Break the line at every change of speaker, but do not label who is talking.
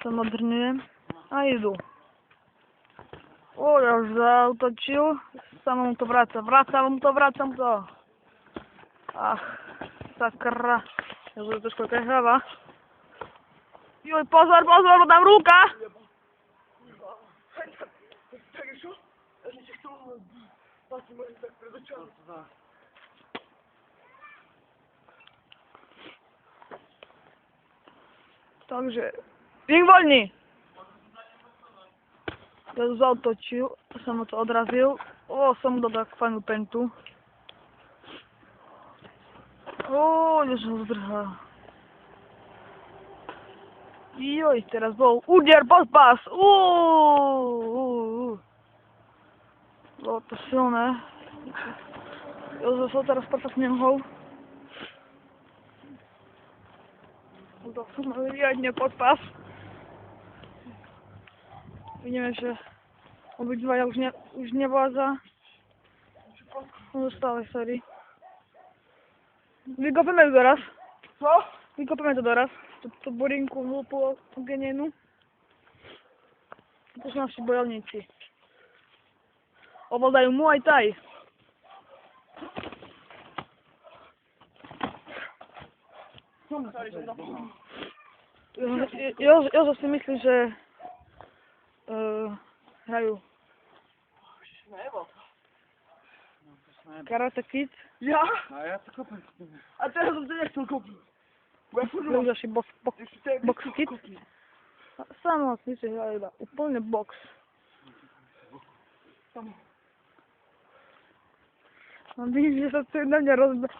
sa modrňujem a idú. Ja už zautočil, samo mu to vracam to. Ach, sakra. Ja to trošku taká hlava. Joj, pozor, tam ruka! Takže, bieg voľný! Ja to zautočil, som mu to odrazil. Som mu dal takú fajnú pentu. Že som zdrhal. Joj, teraz bol úder pod pás. Bolo to silné. Ja som teraz perfektne hol. Udal som riadne pod pás. Vidíme, že obidvaja už nevládza. Zostali, sorry. Vykopeme to doraz. Co? Vykopeme to doraz. Tú burinku hlúpu genenu. To sú naši bojovníci. Ovládajú Muay Thai. Jozo si myslí, že hrajú Karate Kid.
Ja? A ja to kopem. A teraz som to nechcel kopnúť.
Ďalší box kit. Samo si hrajú iba úplne box. Vidím, že sa to na mňa rozbe...